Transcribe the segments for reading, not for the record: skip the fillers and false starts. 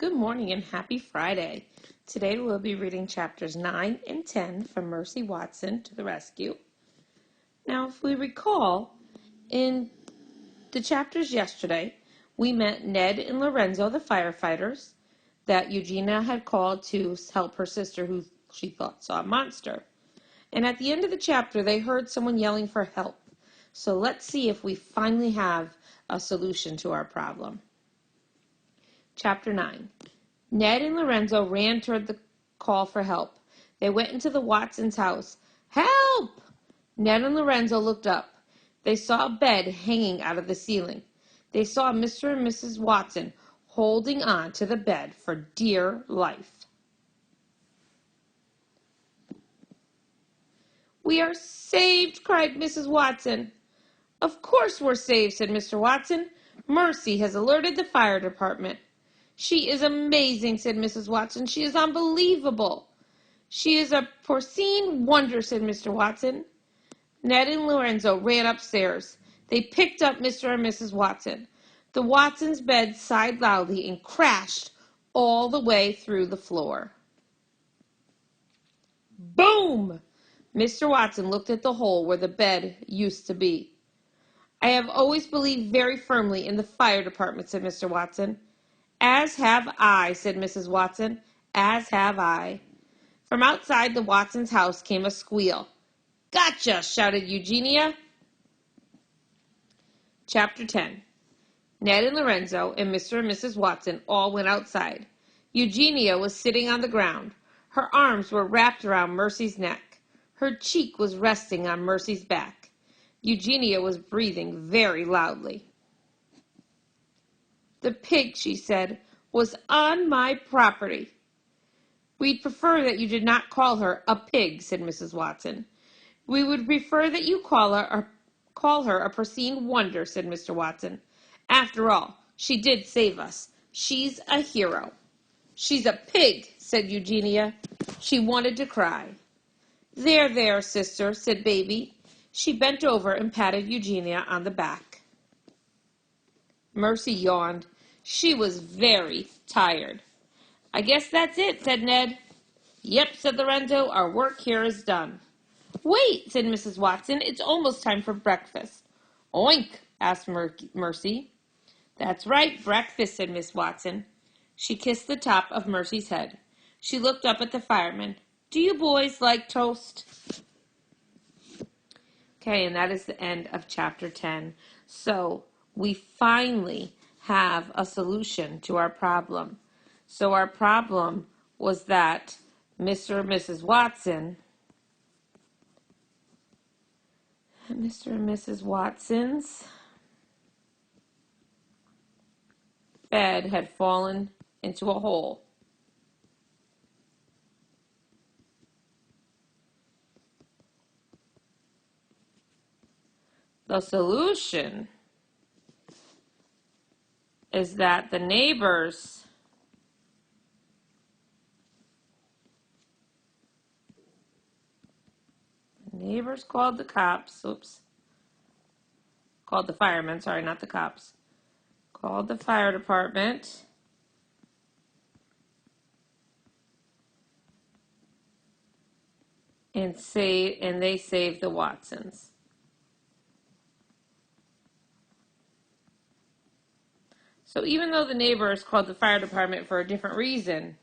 Good morning and happy Friday. Today we'll be reading chapters 9 and 10 from Mercy Watson to the Rescue. Now, if we recall, in the chapters yesterday, we met Ned and Lorenzo, the firefighters, that Eugenia had called to help her sister who she thought saw a monster. And at the end of the chapter, they heard someone yelling for help. So let's see if we finally have a solution to our problem. Chapter 9. Ned and Lorenzo ran toward the call for help. They went into the Watsons' house. Help! Ned and Lorenzo looked up. They saw a bed hanging out of the ceiling. They saw Mr. and Mrs. Watson holding on to the bed for dear life. "We are saved!" cried Mrs. Watson. "Of course we're saved," said Mr. Watson. "Mercy has alerted the fire department." "She is amazing," said Mrs. Watson. "She is unbelievable." "She is a porcine wonder," said Mr. Watson. Ned and Lorenzo ran upstairs. They picked up Mr. and Mrs. Watson. The Watsons' bed sighed loudly and crashed all the way through the floor. Boom! Mr. Watson looked at the hole where the bed used to be. "I have always believed very firmly in the fire department," said Mr. Watson. "As have I," said Mrs. Watson. "As have I." From outside the Watsons' house came a squeal. "Gotcha!" shouted Eugenia. Chapter 10. Ned and Lorenzo and Mr. and Mrs. Watson all went outside. Eugenia was sitting on the ground. Her arms were wrapped around Mercy's neck. Her cheek was resting on Mercy's back. Eugenia was breathing very loudly. "The pig," she said, "was on my property." "We'd prefer that you did not call her a pig," said Mrs. Watson. "We would prefer that you call her a porcine wonder," said Mr. Watson. "After all, she did save us. She's a hero." "She's a pig," said Eugenia. She wanted to cry. "There, there, sister," said Baby. She bent over and patted Eugenia on the back. Mercy yawned. She was very tired. "I guess that's it," said Ned. "Yep," said Lorenzo. "Our work here is done." "Wait," said Mrs. Watson. "It's almost time for breakfast." "Oink," asked Mercy. "That's right, breakfast," said Miss Watson. She kissed the top of Mercy's head. She looked up at the firemen. "Do you boys like toast?" Okay, and that is the end of chapter 10. So we finally have a solution to our problem. So our problem was that Mr. and Mrs. Watson's bed had fallen into a hole. The solution is that the neighbors called the cops. Called the firemen, sorry, not the cops. Called the fire department. And they saved the Watsons. So even though the neighbors called the fire department for a different reason,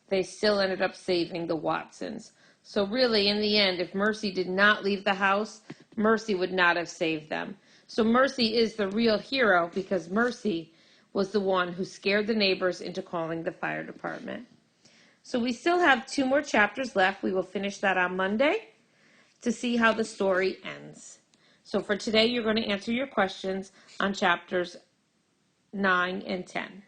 they still ended up saving the Watsons. So really, in the end, if Mercy did not leave the house, Mercy would not have saved them. So Mercy is the real hero because Mercy was the one who scared the neighbors into calling the fire department. So we still have 2 more chapters left. We will finish that on Monday to see how the story ends. So for today, you're going to answer your questions on chapters 9 and 10.